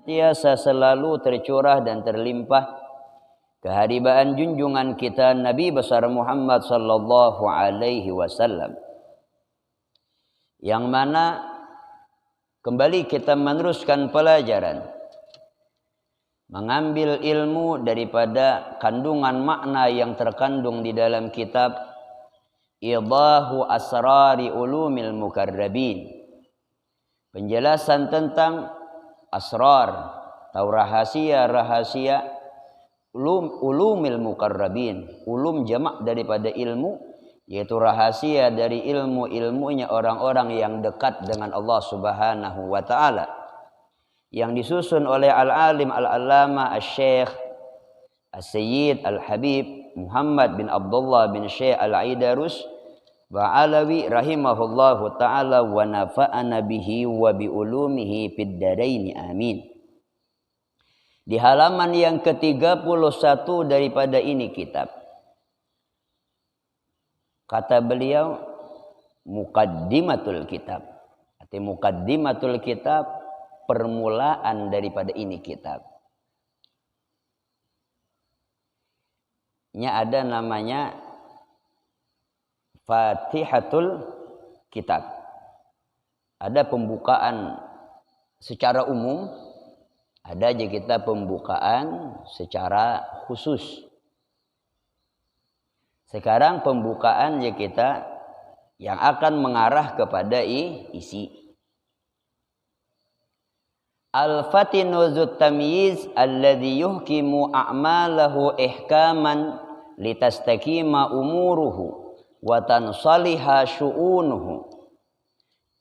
Tiasa selalu tercurah dan terlimpah keharibaan junjungan kita Nabi besar Muhammad sallallahu alaihi wasallam, yang mana kembali kita meneruskan pelajaran, mengambil ilmu daripada kandungan makna yang terkandung di dalam kitab Idahu Asrari Ulumil Mukarrabin, penjelasan tentang asrar atau rahasia-rahasia ulumil mukarrabin. Ulum jamak daripada ilmu, yaitu rahasia dari ilmu-ilmunya orang-orang yang dekat dengan Allah Subhanahu wa taala, yang disusun oleh al-alim al-allama asy-syekh as-sayyid al-habib Muhammad bin Abdullah bin Syekh al-Aidarus Ba'alawi rahimahullahu ta'ala wa nafa'ana bihi wa bi ulumihi fid daraini amin. Di halaman yang ke-31 daripada ini kitab, kata beliau muqaddimatul kitab. Arti muqaddimatul kitab, permulaan daripada ini kitab. Nya ada namanya Fatihatul Kitab. Ada pembukaan secara umum, ada aja kita pembukaan secara khusus. Sekarang pembukaan aja kita yang akan mengarah kepada isi. Al-fatinu dzut tamyiz alladhi yuhkimu a'malahu ihkaman litastaqima umuruhu wa tansaliha syu'unuhu.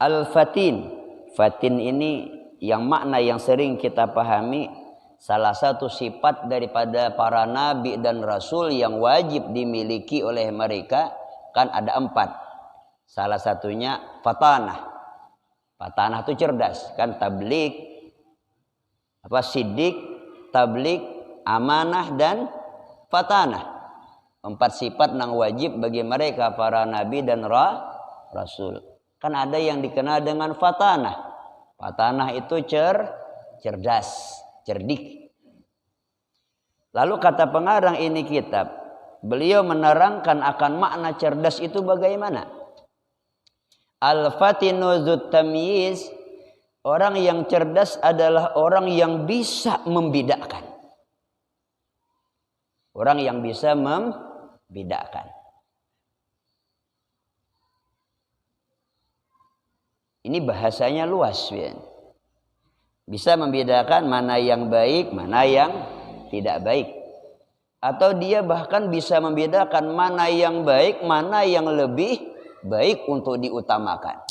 Al-fatin, fatin ini yang makna yang sering kita pahami, salah satu sifat daripada para nabi dan rasul yang wajib dimiliki oleh mereka kan ada 4. Salah satunya fatanah. Fatanah itu cerdas, kan tabligh, siddiq, tabligh, amanah dan fatanah. 4 sifat yang wajib bagi mereka para nabi dan rasul. Kan ada yang dikenal dengan fatanah. Fatanah itu cerdas, cerdik. Lalu kata pengarang ini kitab, beliau menerangkan akan makna cerdas itu bagaimana. Al-fatinu dzut tamyiz, orang yang cerdas adalah orang yang bisa membedakan. Orang yang bisa membedakan. Ini bahasanya luas, ya. Bisa membedakan mana yang baik, mana yang tidak baik. Atau dia bahkan bisa membedakan mana yang baik, mana yang lebih baik untuk diutamakan.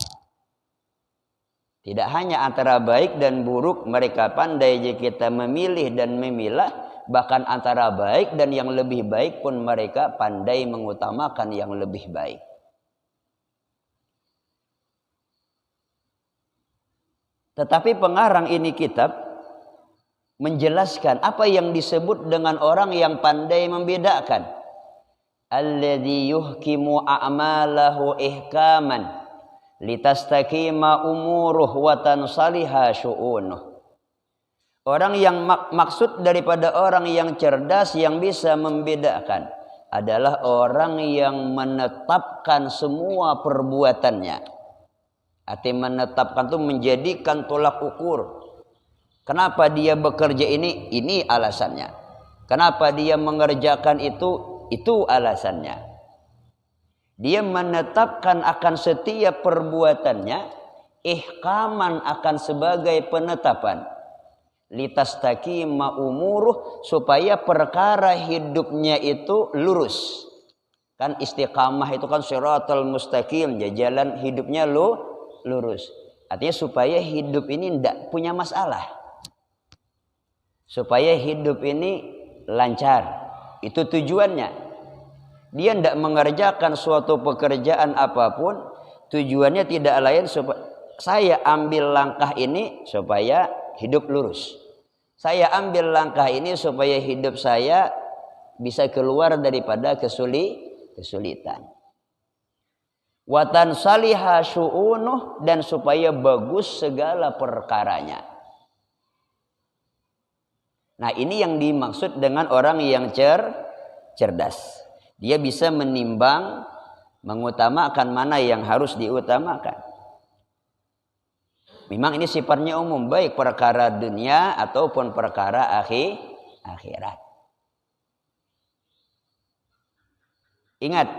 Tidak hanya antara baik dan buruk, mereka pandai jika kita memilih dan memilah. Bahkan antara baik dan yang lebih baik pun mereka pandai mengutamakan yang lebih baik. Tetapi pengarang ini kitab menjelaskan apa yang disebut dengan orang yang pandai membedakan. Alladzi yuhkimu a'malahu ihkaman litastaqima umuruh wa tansaliha syu'unuh. Orang yang maksud daripada orang yang cerdas yang bisa membedakan adalah orang yang menetapkan semua perbuatannya. Arti menetapkan itu menjadikan tolak ukur. Kenapa dia bekerja ini alasannya. Kenapa dia mengerjakan itu alasannya. Dia menetapkan akan setiap perbuatannya, ihkaman akan sebagai penetapan. Litastaqima umuruh, supaya perkara hidupnya itu lurus. Kan istiqamah itu kan shiratal mustaqim, jalan hidupnya lurus. Artinya supaya hidup ini tidak punya masalah. Supaya hidup ini lancar. Itu tujuannya. Dia tidak mengerjakan suatu pekerjaan apapun, tujuannya tidak lain supaya saya ambil langkah ini supaya hidup lurus. Saya ambil langkah ini supaya hidup saya bisa keluar daripada kesulitan. Wa tansaliha syu'unuh, dan supaya bagus segala perkaranya. Nah, ini yang dimaksud dengan orang yang cerdas. Dia bisa menimbang, mengutamakan mana yang harus diutamakan. Memang ini sifatnya umum, baik perkara dunia ataupun perkara akhirat. Ingat,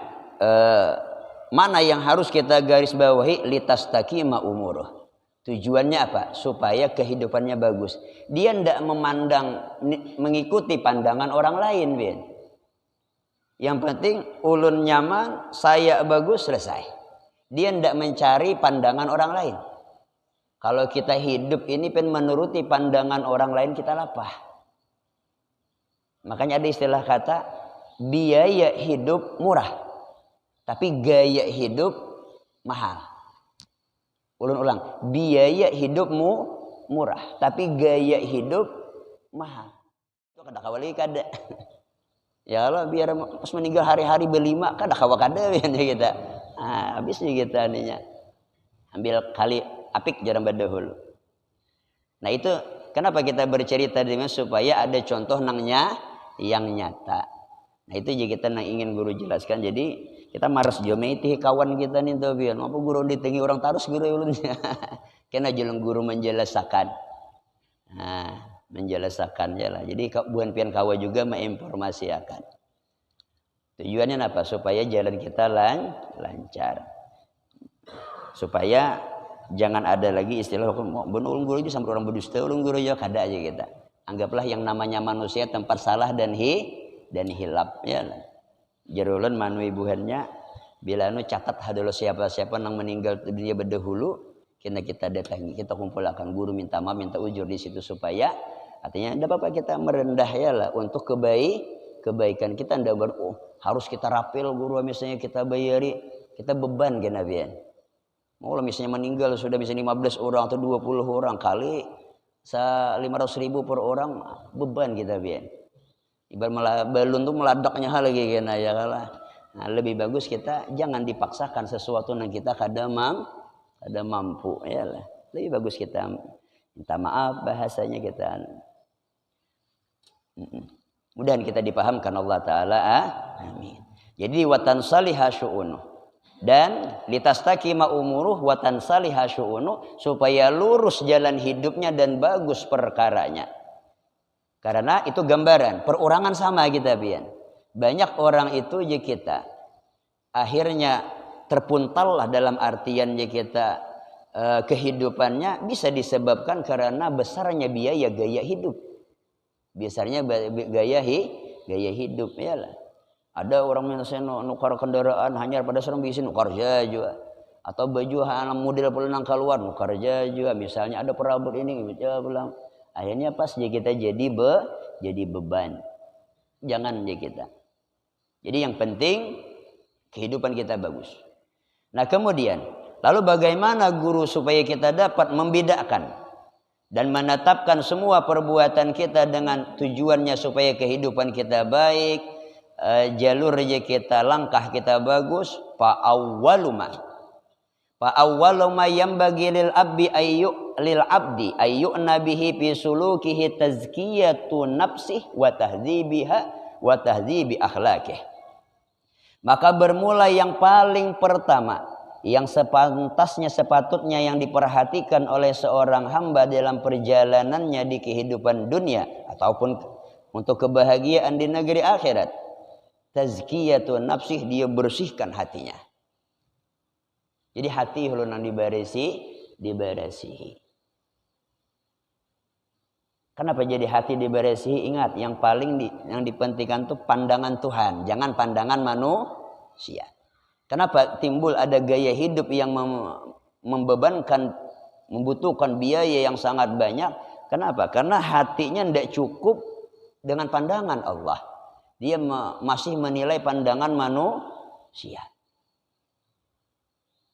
mana yang harus kita garis bawahi, litastaqima umuruh. Tujuannya apa? Supaya kehidupannya bagus. Dia tidak mengikuti pandangan orang lain, Bin. Yang penting ulun nyaman, saya bagus, selesai. Dia tidak mencari pandangan orang lain. Kalau kita hidup ini menuruti pandangan orang lain, kita lapah. Makanya ada istilah kata, biaya hidup murah, tapi gaya hidup mahal. Ulang, biaya hidupmu murah, tapi gaya hidup mahal. Itu kada kawali kada. Ya Allah, biar pas meninggal hari-hari berlima, kada kawa kada kita. Nah, habisnya kita ininya. Ambil kali apik jarang badahulu. Nah, itu kenapa kita bercerita dengan supaya ada contoh nangnya yang nyata. Nah, itu juga kita ingin guru jelaskan. Jadi kita maras jometi kawan kita nih tuh biar apa guru ditengi orang tarus guru ulunnya. Kena jeleng guru menjelaskan. Nah, menjelaskan ya lah. Jadi buan pian kawa juga menginformasikan. Tujuannya apa? Supaya jalan kita lancar. Supaya jangan ada lagi istilah ulun guru itu sampai orang berdusta, ulun guru ya kada aja kita. Anggaplah yang namanya manusia tempat salah dan hilap ya lah. Jarulun manui buhannya bila anu catat hadalo siapa-siapa yang meninggal dunia berdahulu, kita datangi, kita kumpulkan guru minta maaf, minta ujur di situ supaya artinya tidak apa-apa kita merendah ya lah untuk kebaikan kita. Ndak harus kita rapil guru misalnya kita bayari, kita beban kena bian. Mau misalnya meninggal sudah bisa 15 orang atau 20 orang kali 500.000 per orang, beban kita bian. Ibarat balon tuh meladaknya hal lagi kena ya kalah. Nah, lebih bagus kita jangan dipaksakan sesuatu yang kita kada mampu ya lah. Lebih bagus kita minta maaf bahasanya kita. Mudahan kita dipahamkan Allah Ta'ala. Amin. Jadi watan salihah syu'unu. Dan litastaqima umuruh watan salihah syu'unu. Supaya lurus jalan hidupnya dan bagus perkaranya. Karena itu gambaran. Perorangan sama kita pian. Banyak orang itu je kita. Akhirnya terpuntallah dalam artian je kita. Kehidupannya bisa disebabkan karena besarnya biaya gaya hidup. Biasanya gaya hidup ya lah. Ada orang yang nukar kendaraan hanya pada serang bisa nukar juga. Atau baju model pulang keluar nukar juga. Misalnya ada perabot ini ya pulang. Akhirnya pas kita jadi beban. Jangan kita. Jadi yang penting kehidupan kita bagus. Nah kemudian lalu bagaimana guru supaya kita dapat membedakan dan menetapkan semua perbuatan kita dengan tujuannya supaya kehidupan kita baik, jalur kita, langkah kita bagus. Fa'awwaluma yanbaghi lil abdi ayyu'na bihi fi sulukihi tazkiyatu nafsih wa tahdhibi akhlaqih. Maka bermula yang paling pertama, yang sepatutnya yang diperhatikan oleh seorang hamba dalam perjalanannya di kehidupan dunia ataupun untuk kebahagiaan di negeri akhirat. Tazkiyatu nafsih, dia bersihkan hatinya. Jadi hati ulun yang diberesihi. Kenapa jadi hati diberesihi? Ingat, yang paling yang dipentingkan itu pandangan Tuhan, jangan pandangan manusia. Kenapa timbul ada gaya hidup yang membebankan, membutuhkan biaya yang sangat banyak? Kenapa? Karena hatinya tidak cukup dengan pandangan Allah. Dia masih menilai pandangan manusia.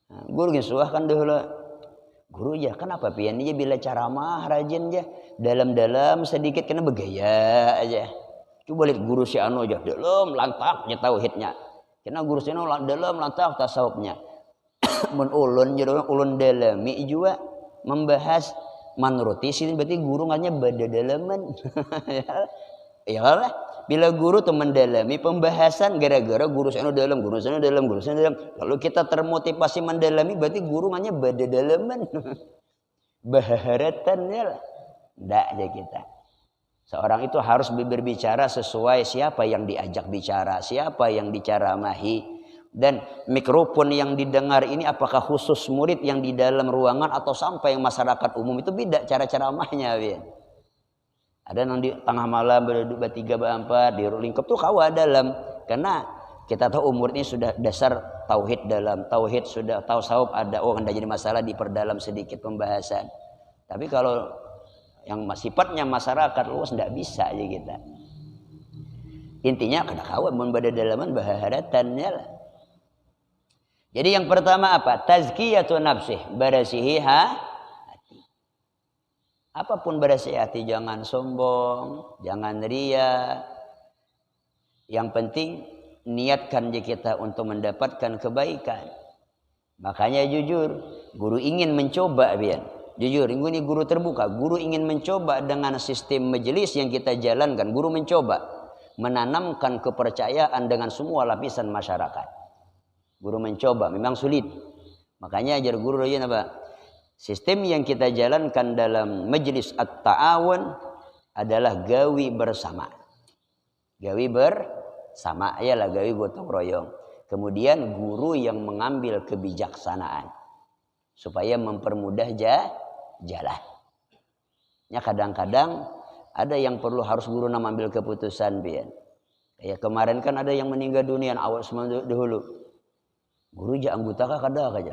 Nah, guru gisuah kan dahulu. Guru ya kenapa pian dia bila ceramah rajin aja, dalam-dalam sedikit kena bergaya aja. Coba lihat guru si anu aja, dalam lantaknya tauhidnya. Kena guru si anu dalam lantak tasawufnya. Mun ulun jadi ulun dalami juga membahas Manruti sini berarti guru nganya badadalaman. Ya lah. Bila guru tuh mendalami pembahasan gara-gara guru sana dalam, guru sana dalam, guru sana dalam. Lalu kita termotivasi mendalami berarti guru nganya badadalaman. Baharatannya lah. Ndak aja kita. Seorang itu harus berbicara sesuai siapa yang diajak bicara, siapa yang diceramahi. Dan mikrofon yang didengar ini apakah khusus murid yang di dalam ruangan atau sampai masyarakat umum, itu beda cara ceramahnya. Ada yang di tengah malam berduduk bertiga berempat di lingkup tuh kawa dalam, karena kita tahu umur ini sudah dasar tauhid dalam, tauhid sudah tahu sahab ada, oh anda jadi masalah diperdalam sedikit pembahasan. Tapi kalau yang sifatnya masyarakat luas tidak bisa aja kita. Intinya kada kawan membada dalaman baharatannya lah. Jadi yang pertama apa? Tazkiyatun nafsih, berasihi hati. Apapun berasihi hati, jangan sombong, jangan ria. Yang penting niatkan kita untuk mendapatkan kebaikan. Makanya jujur, guru ingin mencoba biar. Jujur, ini guru terbuka. Guru ingin mencoba dengan sistem majelis yang kita jalankan. Guru mencoba menanamkan kepercayaan dengan semua lapisan masyarakat. Guru mencoba, memang sulit. Makanya ajar guru aja apa? Sistem yang kita jalankan dalam majelis at-ta'awun adalah gawi bersama. Gawi bersama, ialah gawi gotong royong. Kemudian guru yang mengambil kebijaksanaan supaya mempermudah jalan. Ya kadang-kadang ada yang perlu harus guru mengambil keputusan biar. Kayak kemarin kan ada yang meninggal dunia awal semua dahulu. Guru aja anggota kah kada aja.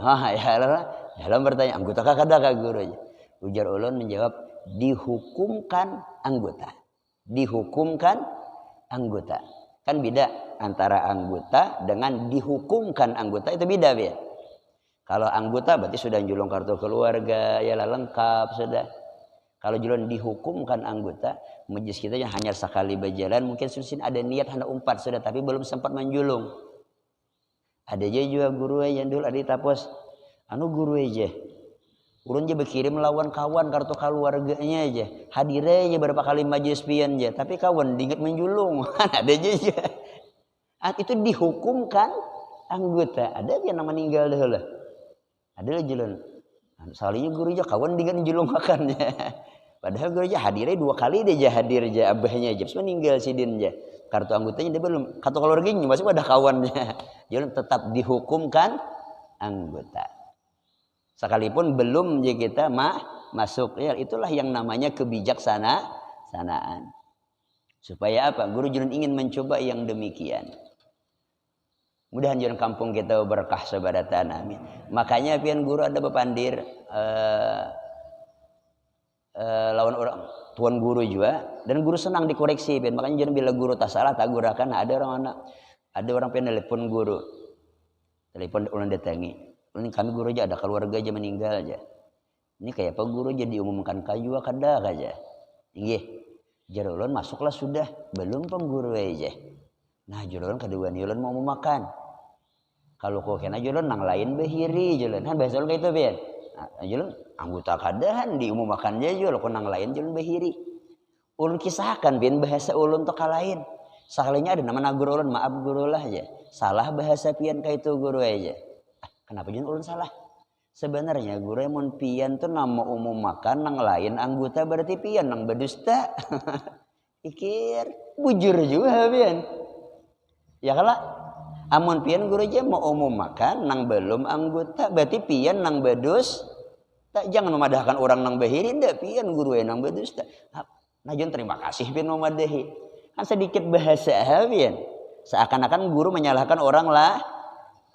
Ya dalam bertanya anggota kah kada kah guru aja. Ujar ulun menjawab dihukumkan anggota. Dihukumkan anggota. Kan beda antara anggota dengan dihukumkan anggota, itu beda ya. Kalau anggota berarti sudah julung kartu keluarga, ya lengkap sudah. Kalau julung dihukumkan anggota, majlis kita hanya sekali berjalan, mungkin sudah ada niat hendak umpat sudah, tapi belum sempat menjulung. Ada aja juga guru yang dulu ada tapos, guru aja. Urun aja berkirim lawan kawan kartu keluarganya aja. Hadir aja berapa kali majlis pian aja, tapi kawan diingat menjulung. Ada aja. Itu dihukumkan anggota. Ada yang nama meninggal dah lah. Ada jalan. Soalnya guru aja kawan diingat menjulung makannya. Padahal guru aja hadirnya 2 kali dia hadir aja abahnya aja. Terus meninggal sidin aja. Kartu anggotanya dia belum, kartu keluarganya masih ada kawannya. Jadi tetap dihukumkan anggota. Sekalipun belum ya kita masuk, ya itulah yang namanya kebijaksanaan. Supaya apa? Guru jangan ingin mencoba yang demikian. Mudah-mudahan jangan kampung kita berkah sabadatan, amin. Makanya pian guru ada bepandir lawan orang tuan guru juga, dan guru senang dikoreksi. Makanya jangan bila guru tak salah tak gurakan. Ada orang pengen telepon guru, telepon ulang datangi. Ini kami guru aja ada keluarga aja meninggal aja. Ini kayak apa guru aja diumumkan kayu kada aja. Iya, jarulun masuklah sudah, belum pengguru aja. Nah jarulun kedua nih ulun mau makan. Kalau kau kena jarulun nang lain behiri jarulun, kan bahasa ulun kayak itu biar. Jarulun anggota kadahan diumumkan aja jarulun kau nang lain jarulun behiri. Ulun kisahkan biar bahasa ulun to kalain. Sekalinya ada nama guru ulun, maaf guru lah aja. Salah bahasa pian kayak itu guru aja. Kenapa jangan ulun salah? Sebenarnya guru yang pian tuh nama umum makan nang lain anggota berarti pian nang berdusta. Pikir bujur juga pian. Ya kalau amun pian guru aja mau umum makan nang belum anggota berarti pian nang bedus. Tak jangan memadahkan orang nang bahiri ndak pian guru yang nang berdusta. Nah jangan terima kasih pian memadahi. Kan sedikit bahasa pian. Seakan-akan guru menyalahkan orang lah.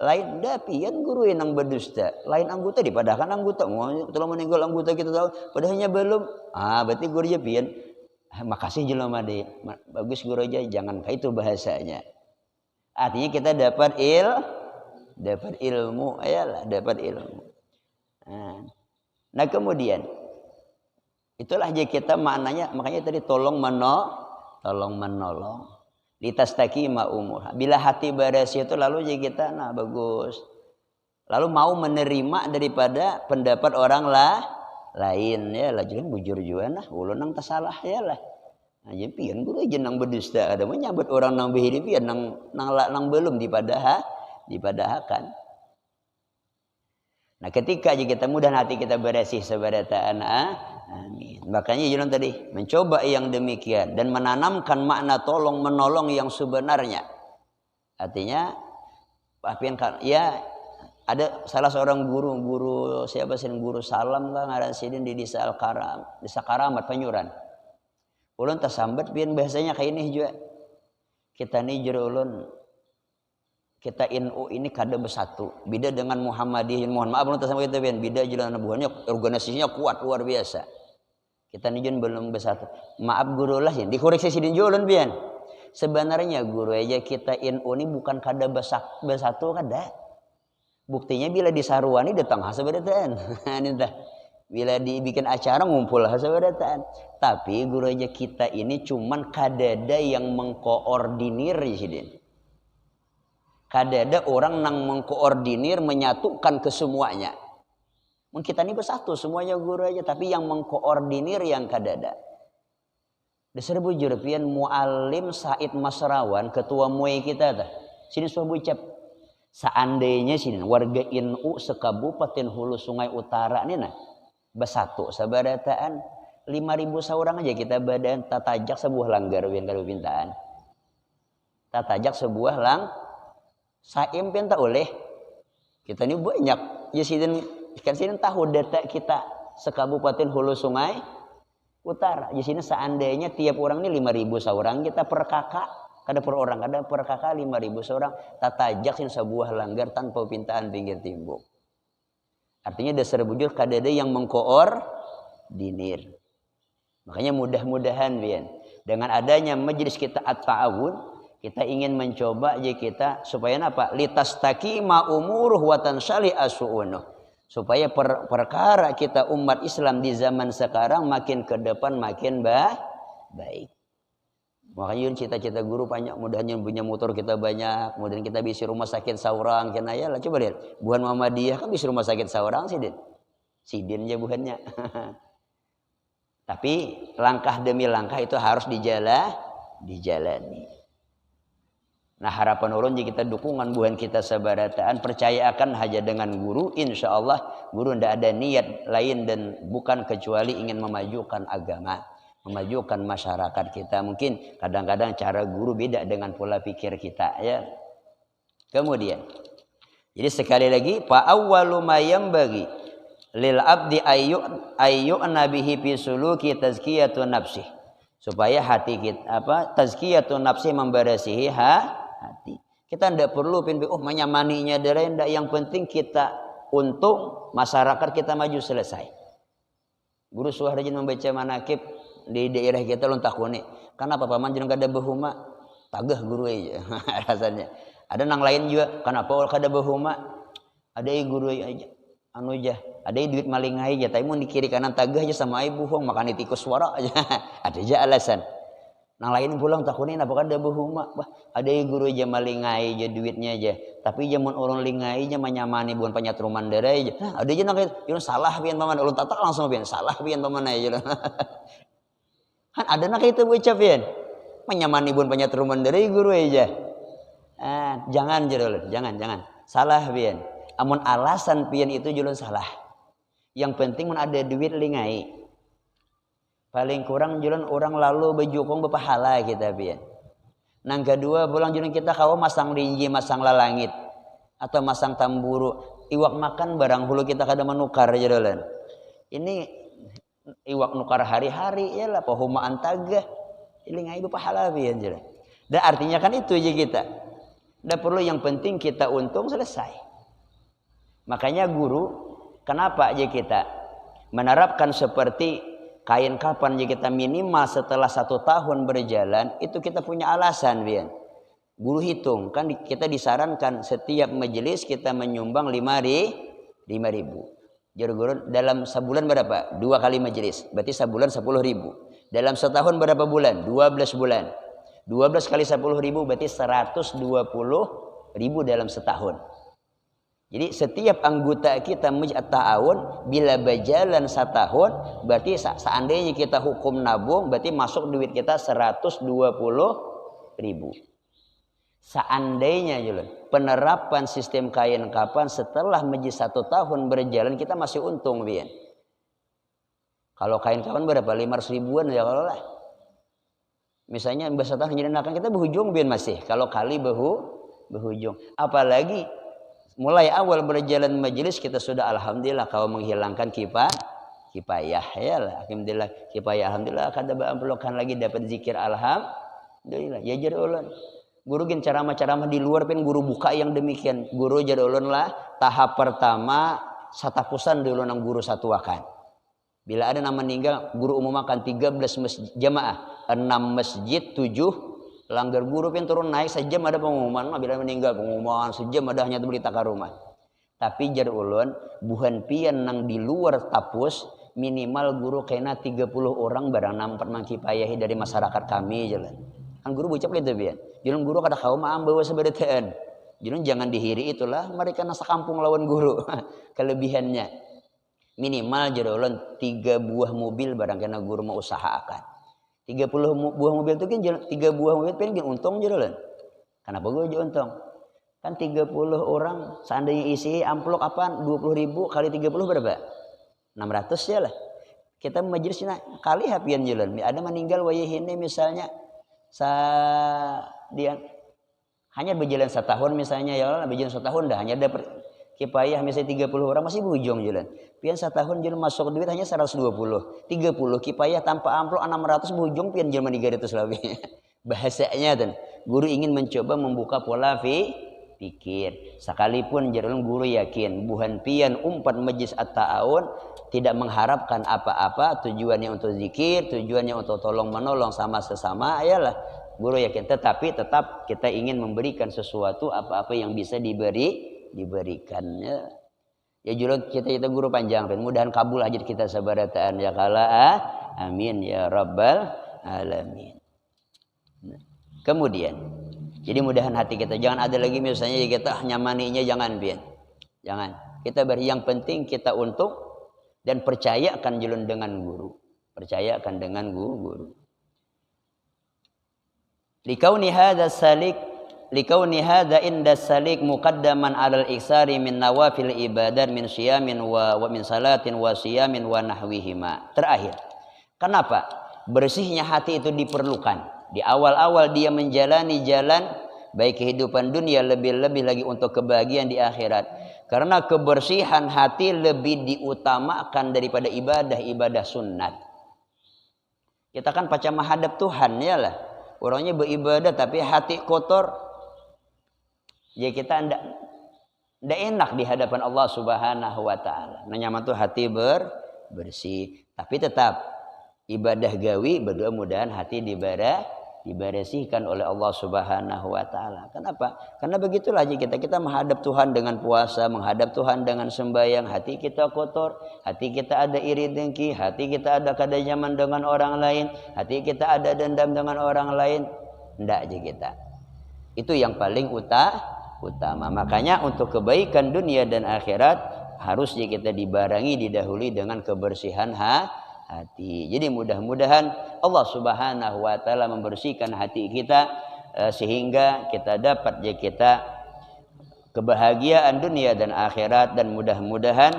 Lain dapian guru yang berdusta, lain anggota dipadahkan anggota. Telah meninggal anggota kita tahu, padahalnya belum. Berarti guru aja pian. Makasih jelema deh. Bagus guru aja, jangan kayak itu bahasanya. Artinya kita dapat ilmu, ayalah dapat ilmu. Nah kemudian itulah aja kita maknanya, makanya tadi tolong menolong. Litastaqima umur. Bila hati berasi itu lalu jadi kita bagus. Lalu mau menerima daripada pendapat orang lain ya lah jangan bujur juan lah ulun nang tasalah ya lah nah jadi pian guru aja nang berdusta ada menyambut orang nang berhidup pian nang belum dipadahakan. Nah ketika aja kita mudah hati kita bersih sebarataan amin. Makanya jalan tadi mencoba yang demikian dan menanamkan makna tolong menolong yang sebenarnya. Artinya apian ya ada salah seorang guru siapa sih guru salam kan ngaran sidin di desa Al-Karam, desa Karamat Panyuran. Ulun tasambat pian bahasanya kayak ini juga. Kita nih jero ulun kita NU ini kada bersatu. Beda dengan Muhammadiyah. Mohon maaf belum sama kita pian. Beda jalan buahnya organisasinya kuat luar biasa. Kita nih belum bersatu. Maaf guru lah ya. Dikoreksi sidin ulun pian. Sebenarnya guru aja kita NU ini bukan kada bersatu kada. Buktinya bila disaruani datang hasabadataan. Bila dibikin acara ngumpul hasabadataan. Tapi guru aja kita ini cuman kadada yang mengkoordinir sidin. Kadada orang nang mengkoordinir menyatukan kesemuanya. Kita ini bersatu semuanya guru aja tapi yang mengkoordinir yang kadada. Dasar bujur pian Muallim Said Masrawan ketua MUI kita tah. Sini suah bucap. Seandainya sini warga NU sekabupaten Hulu Sungai Utara nih nah bersatu sabarataan 5.000 seorang aja kita badan tatajak sebuah langgar yang kalau pintaan. Tatajak sebuah Saim pian tak oleh kita ini banyak ya sidin kan sidin tahu data kita sekabupaten Hulu Sungai Utara di sini seandainya tiap orang ini 5.000 seorang kita per kakak kada per orang kada per kakak 5.000 seorang tatajak sin sebuah langgar tanpa pintaan pinggir timbuk artinya dasar bujur kadada yang mengkoordinir makanya mudah-mudahan pian dengan adanya majelis kita at-ta'awun kita ingin mencoba aja kita supaya apa? Litastaqima umuruh wa tansali asu'unuh. Supaya perkara kita umat Islam di zaman sekarang makin ke depan makin baik. Makanya cita-cita guru banyak, mudahan punya motor kita banyak, kemudian kita bisa rumah sakit seorang, kena ya lah coba lihat. Buhan Muhammadiyah kan bisa rumah sakit seorang sidin. Sidin aja buhannya. Tapi langkah demi langkah itu harus dijalani. Nah harapan ulun jika kita dukungan buhan kita sabarataan percaya akan haja dengan guru insya Allah guru ndak ada niat lain dan bukan kecuali ingin memajukan agama memajukan masyarakat kita mungkin kadang-kadang cara guru beda dengan pola pikir kita ya kemudian jadi sekali lagi fa awwalu ma yanbaghi lil abdi ayyu'na bihi fi suluki tazkiyatun nafsi supaya hati kita tazkiyatun nafsi membersihi hati. Kita tidak perlu menyamaninya dari ndak yang penting kita untung masyarakat kita maju selesai. Guru suah rajin membaca manakib di daerah kita lu takuni. Kenapa paman jeneng kada behuma? Tagah guru aja rasanya. Ada nang lain juga kenapa kada behuma? Ada guru aja anu aja. Ada duit maling aja tapi mun di kiri kanan tagah aja sama ibu buhong makan tikus suara aja. Ada aja alasan. Nang lain pulang takunin apakah ada behuma ada guru aja malingai aja duitnya aja tapi jamun orang lingai aja menyamani bukan penyatruman darah aja ada aja nang itu salah pian paman ulun tatak langsung pian salah pian paman aja kan ada nak itu bocah pian menyamani bukan penyatruman darah guru aja jangan jerul jangan salah pian amun alasan pian itu julun salah yang penting mun ada duit lingai paling kurang jualan orang lalu bejukong berpahala kita pian. Nang kedua pulang jualan kita kau masang rinji, masang lalangit atau masang tamburu. Iwak makan barang hulu kita kada menukar jualan. Ini iwak nukar hari-hari ya lah pahumaan tagah. Ini ngai berpahala pian jualan. Dan artinya kan itu aja kita. Tidak perlu yang penting kita untung selesai. Makanya guru kenapa aja kita menerapkan seperti kain kapan jika kita minimal setelah 1 tahun berjalan itu kita punya alasan pian. Guru hitung kan kita disarankan setiap majelis kita menyumbang 5.000. Jadi guru dalam sebulan berapa? 2 kali majelis. Berarti sebulan 10.000. Dalam setahun berapa bulan? 12 bulan. 12 kali 10.000 berarti 120.000 dalam setahun. Jadi setiap anggota kita masjid at-ta'awun bila berjalan 1 tahun berarti seandainya kita hukum nabung berarti masuk duit kita 120.000. Seandainya Julen, penerapan sistem kain kapan setelah masjid 1 tahun berjalan kita masih untung Bian. Kalau kain kapan berapa? 500 ribuan ya kalau lah. Misalnya bahasa tahun jadi akan kita berhujung Bian masih. Kalau kali berhujung. Apalagi mulai awal berjalan majelis kita sudah alhamdulillah kau menghilangkan kipayah ya lah. Alhamdulillah kipayah alhamdulillah kada beamplokan lagi dapat zikir alhamdulillah. Ya jadi ulun. Guru gin ceramah-ceramah di luar pen guru buka yang demikian. Guru jadi ulun lah tahap pertama satapusan dulu nang guru satuakan. Bila ada nama meninggal guru umumakan 13 masjid jamaah, 6 masjid 7 langgar guru pun turun naik sejam ada pengumuman bila meninggal pengumuman sejam ada hanya berita ke rumah. Tapi jar ulun buhan pian nang di luar tapus minimal guru kena 30 orang barang nampak mangkipayahi dari masyarakat kami jalan. Kan guru bocap itu pian. Jalan guru kada kaum am bawa sebedetan. Jalan jangan dihiri itulah mereka nasa kampung lawan guru. Kelebihannya minimal jar ulun 3 buah mobil barang kena guru mau usahakan. 30 buah mobil itu kan 3 buah mobil pengen untung jalan. Kenapa gue aja untung? Kan 30 orang seandainya isi amplop apa 20.000 kali 30 berapa? 600 ya lah. Kita majelis kali hapian jalan. Ada meninggal wayahine misalnya dia hanya berjalan 1 tahun misalnya ya Allah berjalan 1 tahun dah hanya dapat kipayah misalnya 30 orang masih bujung jalan. Pian 1 tahun jalan masuk duit hanya 120. 30 kipayah tanpa amplop 600 bujung pian jalan 300 lebih. Bahasanya dan guru ingin mencoba membuka pola pikir. Sekalipun jalan guru yakin buhan pian umpat majlis at-ta'awun tidak mengharapkan apa-apa, tujuannya untuk zikir, tujuannya untuk tolong menolong sama sesama ayalah. Guru yakin tetapi tetap kita ingin memberikan sesuatu apa-apa yang bisa diberikannya. Ya julun kita guru panjang mudahan kabul hajat kita sabarataan ya kala amin ya rabbal alamin. Nah, kemudian jadi mudahan hati kita jangan ada lagi misalnya kita nyamaninya jangan pian. Jangan. Kita beri yang penting kita untuk dan percayakan julun dengan guru. Percayakan dengan guru. Likauni hadza inda salik muqaddaman 'alal iksari min nawafil ibadat min siyamin wa min salatin wa siyamin wa nahwihima. Terakhir. Kenapa? Bersihnya hati itu diperlukan. Di awal-awal dia menjalani jalan baik kehidupan dunia lebih-lebih lagi untuk kebahagiaan di akhirat. Karena kebersihan hati lebih diutamakan daripada ibadah sunat. Kita kan pacar menghadap Tuhan ya lah. Orangnya beribadah tapi hati kotor. Ya kita ndak enak di hadapan Allah Subhanahu wa taala. Nyaman tuh hati bersih, tapi tetap ibadah gawi mudah-mudahan hati dibersihkan oleh Allah Subhanahu wa taala. Kenapa? Karena begitulah aja kita menghadap Tuhan dengan puasa, menghadap Tuhan dengan sembahyang, hati kita kotor, hati kita ada iri dengki, hati kita ada kada nyaman dengan orang lain, hati kita ada dendam dengan orang lain. Ndak aja kita. Itu yang paling utama. Makanya untuk kebaikan dunia dan akhirat harusnya kita dibarengi didahului dengan kebersihan hati. Jadi mudah-mudahan Allah Subhanahu wa taala membersihkan hati kita sehingga kita dapat kebahagiaan dunia dan akhirat dan mudah-mudahan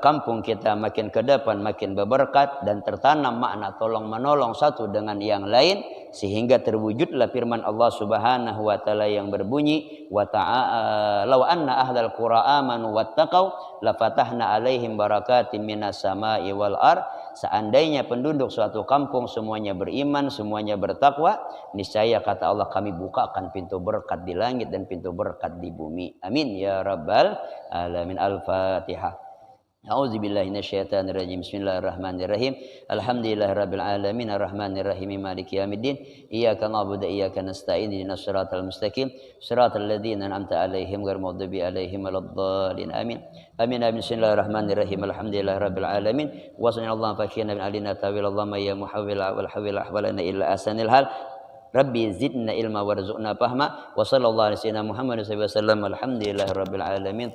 kampung kita makin ke depan makin berberkat dan tertanam makna tolong menolong satu dengan yang lain sehingga terwujudlah firman Allah Subhanahu wa taala yang berbunyi wa ta'ala law anna ahlal qura amanu wattaqau lafatahna alaihim barakatim minas sama'i wal ard. Seandainya penduduk suatu kampung semuanya beriman, semuanya bertakwa, niscaya kata Allah kami bukakan pintu berkat di langit dan pintu berkat di bumi. Amin ya rabbal alamin. Al-Fatihah. A'udzubillahi minasyaitonirrajim. Bismillahirrahmanirrahim. Alhamdulillahirabbil alamin arrahmanirrahim maliki yaumiddin. Iyyaka na'budu wa iyyaka nasta'in ihdinas siratal mustaqim siratal ladzina an'amta 'alaihim ghairil maghdubi 'alaihim waladdallin. Amin. Amin. Bismillahirrahmanirrahim. Alhamdulillahirabbil alamin. Wa sallallahu fakina min alina tawil Allahumma ya muhawwil wal hawil ahwalana illa asanil hal. Rabbi zidna ilma warzuqna fahma. Wa sallallahu alaihi wasallam Muhammad sallallahu alaihi wasallam. Alhamdulillahirabbil alamin.